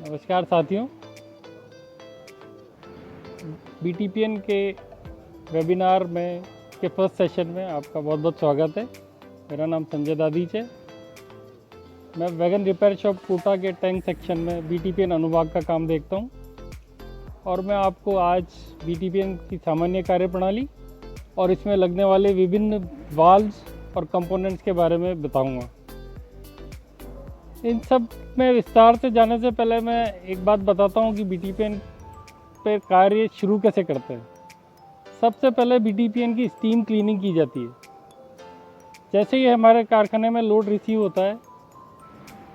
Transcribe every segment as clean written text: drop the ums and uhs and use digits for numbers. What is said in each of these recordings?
नमस्कार साथियों, BTPN के वेबिनार में के फर्स्ट सेशन में आपका बहुत बहुत स्वागत है। मेरा नाम संजय दादीच है। मैं वैगन रिपेयर शॉप कोटा के टैंक सेक्शन में BTPN अनुभाग का काम देखता हूं और मैं आपको आज BTPN की सामान्य कार्यप्रणाली और इसमें लगने वाले विभिन्न वाल्व्स और कंपोनेंट्स के बारे में बताऊंगा। इन सब में विस्तार से जाने से पहले मैं एक बात बताता हूं कि BTPN पे कार्य शुरू कैसे करते हैं। सबसे पहले BTPN की स्टीम क्लीनिंग की जाती है। जैसे ही हमारे कारखाने में लोड रिसीव होता है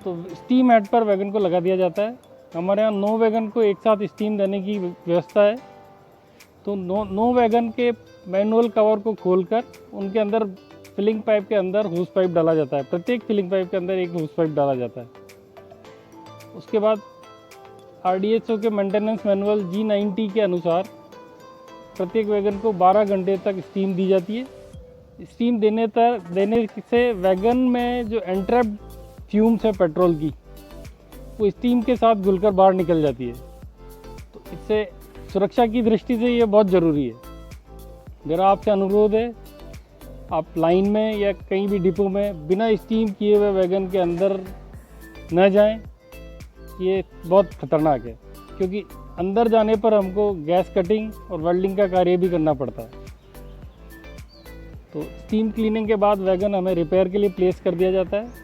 तो स्टीम हेड पर वैगन को लगा दिया जाता है। हमारे यहाँ 9 वैगन को एक साथ स्टीम देने की व्यवस्था है। तो 9 वैगन के मैनुअल कवर को खोलकर उनके अंदर फिलिंग पाइप के अंदर हुस पाइप डाला जाता है। प्रत्येक फिलिंग पाइप के अंदर एक हुस पाइप डाला जाता है। उसके बाद RDSO के मेंटेनेंस मैनुअल G90 के अनुसार प्रत्येक वैगन को 12 घंटे तक स्टीम दी जाती है। स्टीम देने से वैगन में जो एंट्रैप्ड फ्यूम्स है पेट्रोल की, वो स्टीम के साथ घुलकर बाहर निकल जाती है। तो इससे सुरक्षा की दृष्टि से ये बहुत ज़रूरी है। मेरा आपसे अनुरोध है, आप लाइन में या कहीं भी डिपो में बिना स्टीम किए हुए वैगन के अंदर न जाएं। ये बहुत खतरनाक है, क्योंकि अंदर जाने पर हमको गैस कटिंग और वेल्डिंग का कार्य भी करना पड़ता है। तो स्टीम क्लीनिंग के बाद वैगन हमें रिपेयर के लिए प्लेस कर दिया जाता है।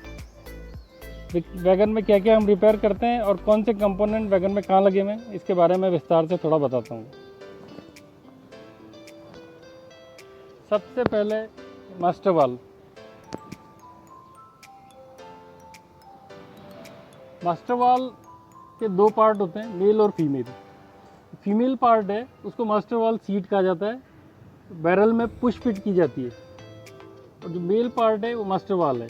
वैगन में क्या क्या हम रिपेयर करते हैं और कौन से कंपोनेंट वैगन में कहाँ लगे हुए हैं, इसके बारे में विस्तार से थोड़ा बताता हूँ। सबसे पहले मास्टर वाल्व। मास्टर वाल्व के 2 पार्ट होते हैं, मेल और फीमेल। फीमेल पार्ट है उसको मास्टर वाल्व सीट कहा जाता है, बैरल में पुश फिट की जाती है। और जो मेल पार्ट है वो मास्टर वाल्व है।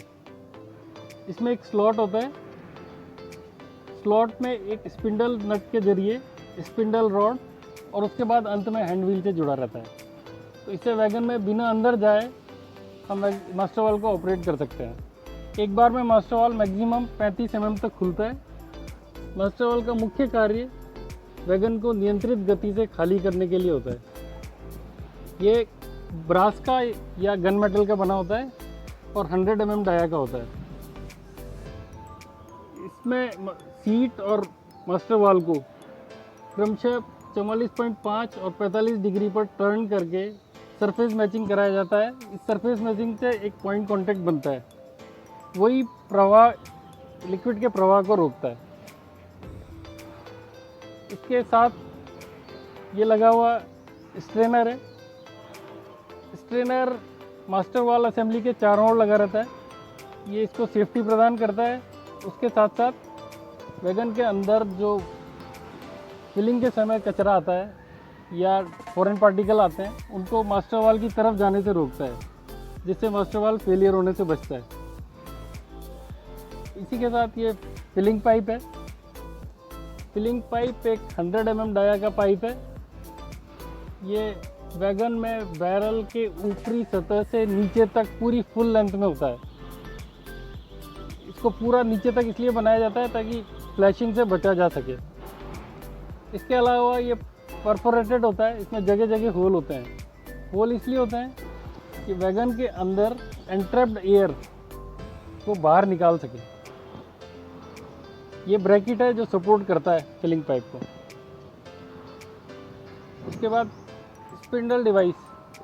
इसमें एक स्लॉट होता है। स्लॉट में एक स्पिंडल नट के जरिए स्पिंडल रॉड और उसके बाद अंत में हैंड व्हील से जुड़ा रहता है। तो इससे वैगन में बिना अंदर जाए हम मास्टर वाल्व को ऑपरेट कर सकते हैं। एक बार में मास्टर वाल्व मैक्सिमम 35 mm तक खुलता है। मास्टर वाल्व का मुख्य कार्य वैगन को नियंत्रित गति से खाली करने के लिए होता है। ये ब्रास का या गन मेटल का बना होता है और 100 mm डाया का होता है। इसमें सीट और मास्टर वाल्व को क्रमशः 44.5 और 45 डिग्री पर टर्न करके सरफेस मैचिंग कराया जाता है। इस सरफेस मैचिंग से एक पॉइंट कांटेक्ट बनता है, वही प्रवाह लिक्विड के प्रवाह को रोकता है। इसके साथ ये लगा हुआ स्ट्रेनर है। स्ट्रेनर मास्टर वाल्व असेंबली के चारों ओर लगा रहता है। ये इसको सेफ्टी प्रदान करता है। उसके साथ साथ वैगन के अंदर जो फिलिंग के समय कचरा आता है या फॉरेन पार्टिकल आते हैं, उनको मास्टर वाल्व की तरफ जाने से रोकता है, जिससे मास्टर वाल्व फेलियर होने से बचता है। इसी के साथ ये फिलिंग पाइप है। फिलिंग पाइप एक 100 mm डाया का पाइप है। ये वैगन में बैरल के ऊपरी सतह से नीचे तक पूरी फुल लेंथ में होता है। इसको पूरा नीचे तक इसलिए बनाया जाता है ताकि फ्लैशिंग से बचा जा सके। इसके अलावा ये परफोरेटेड होता है। इसमें जगह जगह होल होते हैं। होल इसलिए होते हैं कि वैगन के अंदर एंट्रैप्ड एयर को बाहर निकाल सके। ये ब्रैकेट है जो सपोर्ट करता है फिलिंग पाइप को। उसके बाद स्पिंडल डिवाइस,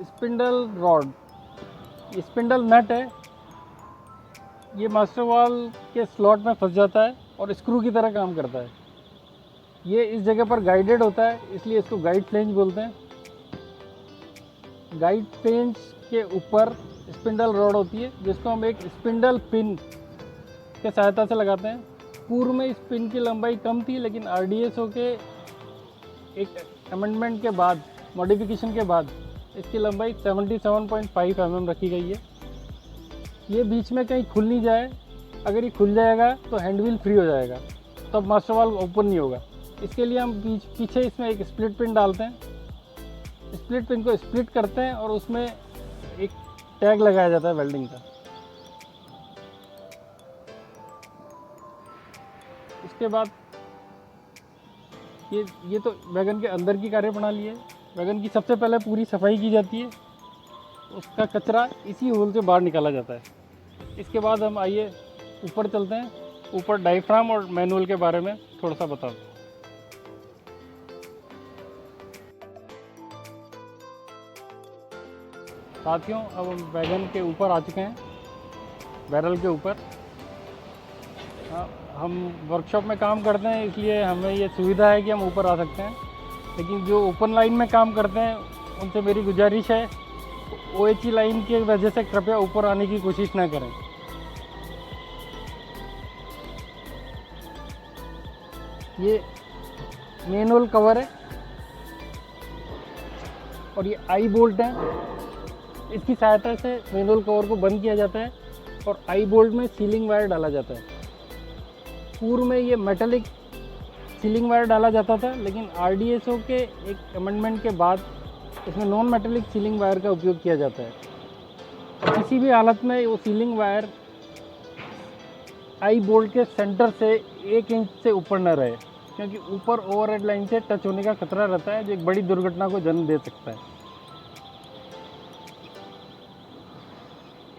स्पिंडल रॉड, ये स्पिंडल नट है। ये मास्टर वाल्व के स्लॉट में फंस जाता है और स्क्रू की तरह काम करता है। ये इस जगह पर गाइडेड होता है, इसलिए इसको गाइड फ्लेंज बोलते हैं। गाइड फ्लेंज के ऊपर स्पिंडल रॉड होती है, जिसको हम एक स्पिंडल पिन के सहायता से लगाते हैं। पूर्व में इस पिन की लंबाई कम थी, लेकिन RDSO के एक अमेंडमेंट के बाद, मॉडिफिकेशन के बाद इसकी लंबाई 77.5 mm रखी गई है। ये बीच में कहीं खुल नहीं जाए। अगर ये खुल जाएगा तो हैंड व्हील फ्री हो जाएगा, तब मास्टर वाल्व ओपन नहीं होगा। इसके लिए हम पीछे इसमें एक स्प्लिट पिन डालते हैं। स्प्लिट पिन को स्प्लिट करते हैं और उसमें एक टैग लगाया जाता है वेल्डिंग का। इसके बाद ये तो वैगन के अंदर की कार्यप्रणाली है। वैगन की सबसे पहले पूरी सफाई की जाती है, उसका कचरा इसी होल से बाहर निकाला जाता है। इसके बाद हम आइए ऊपर चलते हैं, ऊपर डायफ्राम और मैनुअल के बारे में थोड़ा सा बताओ। साथियों, अब हम वैगन के ऊपर आ चुके हैं, बैरल के ऊपर। हम वर्कशॉप में काम करते हैं, इसलिए हमें ये सुविधा है कि हम ऊपर आ सकते हैं। लेकिन जो ओपन लाइन में काम करते हैं उनसे मेरी गुजारिश है, OHE लाइन की वजह से कृपया ऊपर आने की कोशिश ना करें। ये मैनुअल कवर है और ये आई बोल्ट है। इसकी सहायता से मैनुअल कवर को बंद किया जाता है और आई बोल्ट में सीलिंग वायर डाला जाता है। पूर्व में ये मेटालिक सीलिंग वायर डाला जाता था, लेकिन RDSO के एक अमेंडमेंट के बाद इसमें नॉन मेटालिक सीलिंग वायर का उपयोग किया जाता है। किसी भी हालत में वो सीलिंग वायर आई बोल्ट के सेंटर से 1 इंच से ऊपर न रहे, क्योंकि ऊपर ओवरहेड लाइन से टच होने का खतरा रहता है, जो एक बड़ी दुर्घटना को जन्म दे सकता है।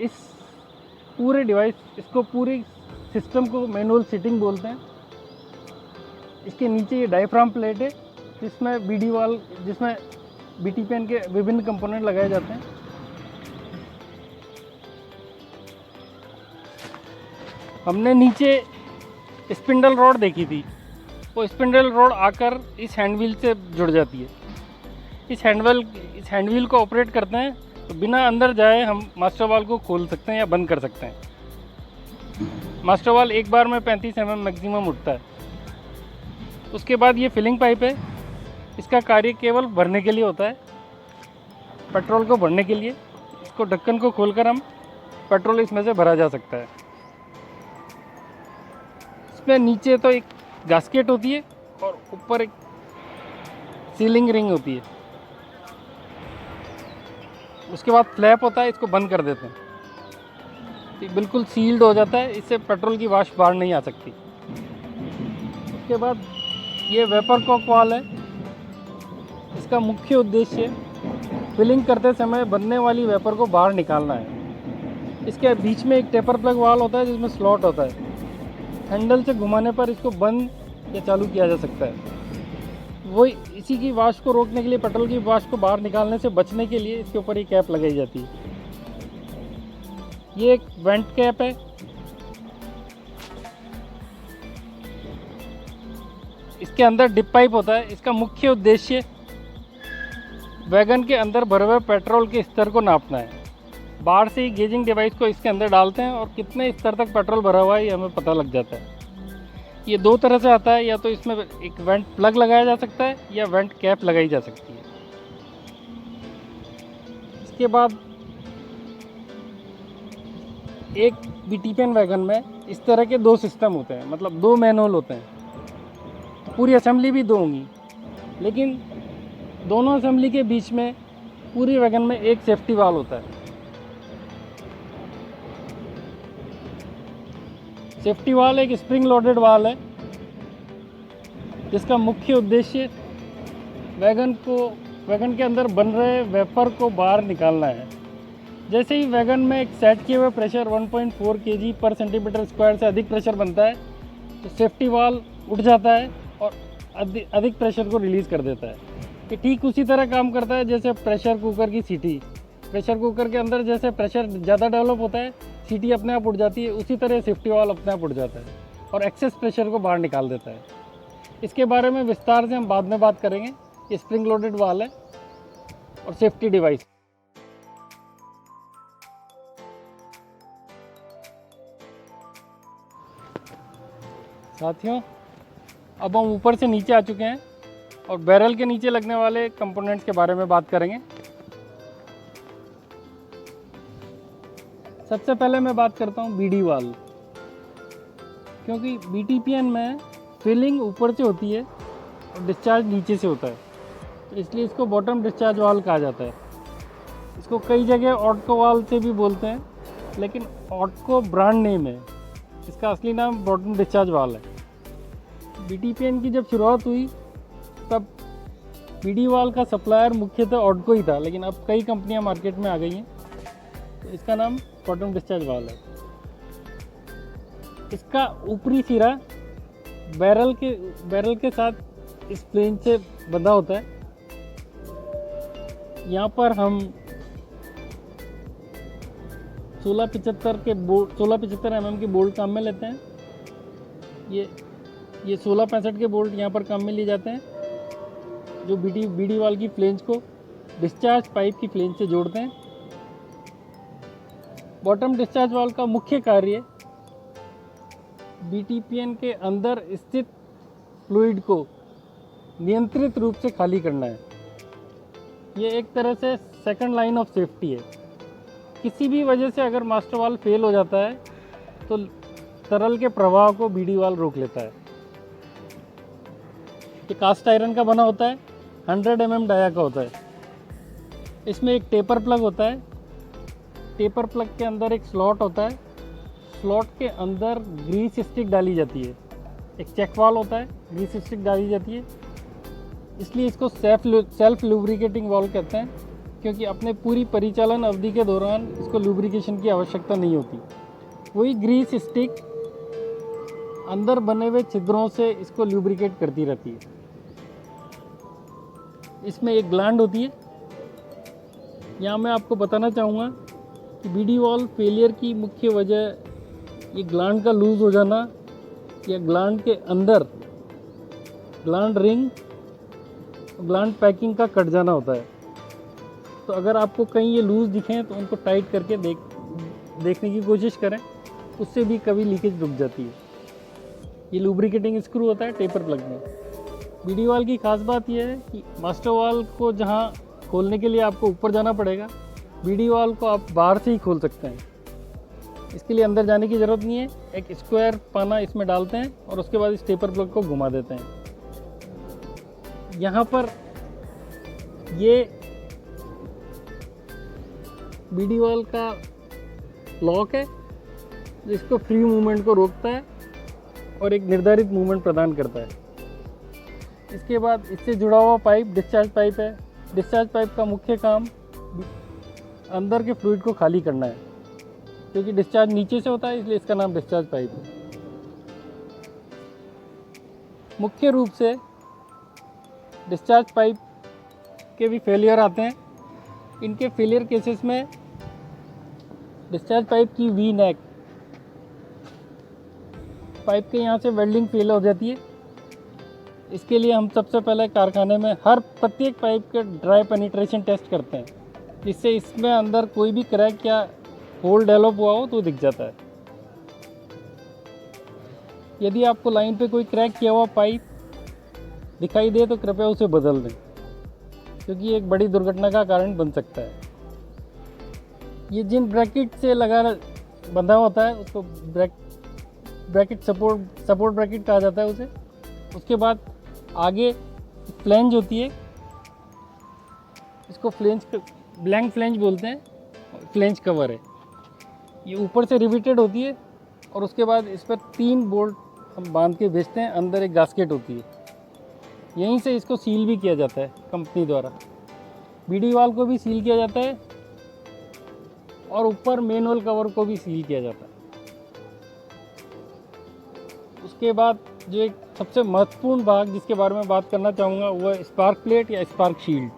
इस पूरे डिवाइस, इसको पूरी सिस्टम को मैनुअल सीटिंग बोलते हैं। इसके नीचे ये डायफ्राम प्लेट है, जिसमें BD वाल, जिसमें BTPN के विभिन्न कंपोनेंट लगाए जाते हैं। हमने नीचे स्पिंडल रॉड देखी थी, वो स्पिंडल रॉड आकर इस हैंडव्हील से जुड़ जाती है। इस हैंडव्हील को ऑपरेट करते हैं तो बिना अंदर जाए हम मास्टर वाल को खोल सकते हैं या बंद कर सकते हैं। मास्टर वाल एक बार में 35 mm मैक्सिमम उठता है। उसके बाद ये फिलिंग पाइप है, इसका कार्य केवल भरने के लिए होता है, पेट्रोल को भरने के लिए। इसको ढक्कन को खोलकर हम पेट्रोल इसमें से भरा जा सकता है। इसमें नीचे तो एक गास्केट होती है और ऊपर एक सीलिंग रिंग होती है। उसके बाद फ्लैप होता है, इसको बंद कर देते हैं, ये बिल्कुल सील्ड हो जाता है, इससे पेट्रोल की वाष्प बाहर नहीं आ सकती। उसके बाद ये वेपर कॉक वाल है। इसका मुख्य उद्देश्य फिलिंग करते समय बनने वाली वेपर को बाहर निकालना है। इसके बीच में एक टेपर प्लग वाल होता है, जिसमें स्लॉट होता है। हैंडल से घुमाने पर इसको बंद या चालू किया जा सकता है। वही इसी की वाष्प को रोकने के लिए, पेट्रोल की वाष्प को बाहर निकालने से बचने के लिए इसके ऊपर ये कैप लगाई जाती है। ये एक वेंट कैप है। इसके अंदर डिप पाइप होता है। इसका मुख्य उद्देश्य वैगन के अंदर भरे हुए पेट्रोल के स्तर को नापना है। बाहर से ही गेजिंग डिवाइस को इसके अंदर डालते हैं और कितने स्तर तक पेट्रोल भरा हुआ है ये हमें पता लग जाता है। ये 2 तरह से आता है, या तो इसमें एक वेंट प्लग लगाया जा सकता है या वेंट कैप लगाई जा सकती है। इसके बाद एक BTPN वैगन में इस तरह के 2 सिस्टम होते हैं, मतलब 2 मैनुअल होते हैं। पूरी असेंबली भी 2 होंगी, लेकिन दोनों असेंबली के बीच में पूरी वैगन में एक सेफ्टी वाल होता है। सेफ्टी वाल एक स्प्रिंग लोडेड वाल है, जिसका मुख्य उद्देश्य वैगन के अंदर बन रहे वेपर को बाहर निकालना है। जैसे ही वैगन में एक सेट किए हुए प्रेशर 1.4 kg पर सेंटीमीटर स्क्वायर से अधिक प्रेशर बनता है, तो सेफ्टी वाल उठ जाता है और अधिक प्रेशर को रिलीज़ कर देता है। ये ठीक उसी तरह काम करता है जैसे प्रेशर कुकर की सीटी। प्रेशर कुकर के अंदर जैसे प्रेशर ज़्यादा डेवलप होता है, सीटी अपने आप उठ जाती है, उसी तरह सेफ्टी वाल अपने आप उठ जाता है और एक्सेस प्रेशर को बाहर निकाल देता है। इसके बारे में विस्तार से हम बाद में बात करेंगे। ये स्प्रिंग लोडेड वाल है और सेफ्टी डिवाइस। साथियों, अब हम ऊपर से नीचे आ चुके हैं और बैरल के नीचे लगने वाले कंपोनेंट्स के बारे में बात करेंगे। सबसे पहले मैं बात करता हूँ BD वाल, क्योंकि BTPN में फिलिंग ऊपर से होती है और डिस्चार्ज नीचे से होता है, तो इसलिए इसको बॉटम डिस्चार्ज वाल कहा जाता है। इसको कई जगह ऑटको वाल से भी बोलते हैं, लेकिन ऑटको ब्रांड नेम है, इसका असली नाम बॉटम डिस्चार्ज वाल है। BTPN की जब शुरुआत हुई तब बीडी वाल का सप्लायर मुख्यतः ऑडको ही था, लेकिन अब कई कंपनियां मार्केट में आ गई हैं। तो इसका नाम बॉटम डिस्चार्ज वाल है। इसका ऊपरी सिरा बैरल के साथ इस फ्लेंज से बंधा होता है। यहाँ पर हम 1675 mm के बोल्ट काम में लेते हैं। ये 1665 के बोल्ट यहाँ पर काम में लिए जाते हैं, जो बीडी वाल की फ्लेंज को डिस्चार्ज पाइप की फ्लेंज से जोड़ते हैं। बॉटम डिस्चार्ज वाल का मुख्य कार्य बीटीपीएन के अंदर स्थित फ्लूइड को नियंत्रित रूप से खाली करना है। ये एक तरह से सेकंड लाइन ऑफ सेफ्टी है। किसी भी वजह से अगर मास्टर वाल फेल हो जाता है तो तरल के प्रवाह को बीडी वाल रोक लेता है। ये कास्ट आयरन का बना होता है, 100 mm डाया का होता है। इसमें एक टेपर प्लग होता है। टेपर प्लग के अंदर एक स्लॉट होता है। स्लॉट के अंदर ग्रीस स्टिक डाली जाती है। एक चेक वाल होता है, ग्रीस स्टिक डाली जाती है। इसलिए इसको सेल्फ लुब्रिकेटिंग वाल्व कहते हैं, क्योंकि अपने पूरी परिचालन अवधि के दौरान इसको लुब्रिकेशन की आवश्यकता नहीं होती। वही ग्रीस स्टिक अंदर बने हुए छिद्रों से इसको लुब्रिकेट करती रहती है। इसमें एक ग्लैंड होती है। यहाँ मैं आपको बताना चाहूँगा कि बीडी वाल्व फेलियर की मुख्य वजह ये ग्लैंड का लूज़ हो जाना या ग्लैंड के अंदर ग्लैंड रिंग, ग्लैंड पैकिंग का कट जाना होता है। तो अगर आपको कहीं ये लूज़ दिखें तो उनको टाइट करके देखने की कोशिश करें, उससे भी कभी लीकेज रुक जाती है। ये लुब्रिकेटिंग स्क्रू होता है टेपर प्लग में। बीडी वाल की खास बात यह है कि मास्टर वाल को जहाँ खोलने के लिए आपको ऊपर जाना पड़ेगा, बीडी वाल को आप बाहर से ही खोल सकते हैं। इसके लिए अंदर जाने की ज़रूरत नहीं है। एक स्क्वायर पाना इसमें डालते हैं और उसके बाद इस टेपर प्लग को घुमा देते हैं। यहाँ पर ये बीडी वाल का लॉक है, जिसको फ्री मूवमेंट को रोकता है और एक निर्धारित मूवमेंट प्रदान करता है। इसके बाद इससे जुड़ा हुआ पाइप डिस्चार्ज पाइप है। डिस्चार्ज पाइप का मुख्य काम अंदर के फ्लूइड को खाली करना है, क्योंकि डिस्चार्ज नीचे से होता है, इसलिए इसका नाम डिस्चार्ज पाइप है। मुख्य रूप से डिस्चार्ज पाइप के भी फेलियर आते हैं। इनके फेलियर केसेस में डिस्चार्ज पाइप की वी नेक, पाइप के यहाँ से वेल्डिंग फेल हो जाती है। इसके लिए हम सबसे पहले कारखाने में प्रत्येक पाइप के ड्राई पेनिट्रेशन टेस्ट करते हैं, जिससे इसमें अंदर कोई भी क्रैक या होल डेवलप हुआ हो तो दिख जाता है। यदि आपको लाइन पे कोई क्रैक किया हुआ पाइप दिखाई दे तो कृपया उसे बदल दें, क्योंकि ये एक बड़ी दुर्घटना का कारण बन सकता है। ये जिन ब्रैकेट से बंधा होता है उसको ब्रैकेट सपोर्ट ब्रैकेट कहा जाता है उसे। उसके बाद आगे फ्लेंज होती है, इसको ब्लैंक फ्लेंज बोलते हैं, फ्लेंज कवर है। ये ऊपर से रिवेटेड होती है और उसके बाद इस पर 3 बोल्ट हम बांध के भेजते हैं। अंदर एक गास्केट होती है, यहीं से इसको सील भी किया जाता है कंपनी द्वारा। बीडी वाल को भी सील किया जाता है और ऊपर मैनुअल कवर को भी सील किया जाता है। उसके बाद जो एक सबसे महत्वपूर्ण भाग जिसके बारे में बात करना चाहूँगा वो है स्पार्क प्लेट या स्पार्क शील्ड।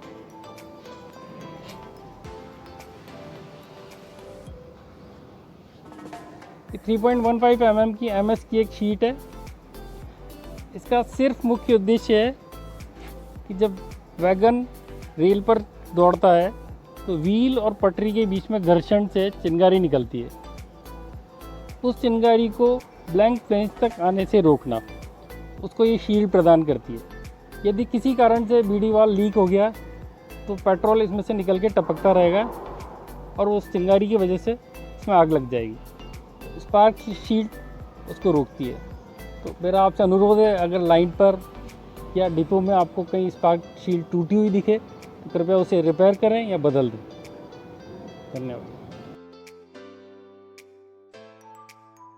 ये 3.15 mm की MS की एक शीट है। इसका सिर्फ मुख्य उद्देश्य है कि जब वैगन रेल पर दौड़ता है तो व्हील और पटरी के बीच में घर्षण से चिंगारी निकलती है। उस चिंगारी को ब्लैंक फ्लेंज तक आने से रोकना, उसको ये शील्ड प्रदान करती है। यदि किसी कारण से बीडी वाल लीक हो गया तो पेट्रोल इसमें से निकल के टपकता रहेगा और उस चिंगारी की वजह से इसमें आग लग जाएगी। स्पार्क शील्ड उसको रोकती है। तो मेरा आपसे अनुरोध है, अगर लाइन पर या डिपो में आपको कहीं स्पार्क शील्ड टूटी हुई दिखे तो कृपया उसे रिपेयर करें या बदल दें। धन्यवाद।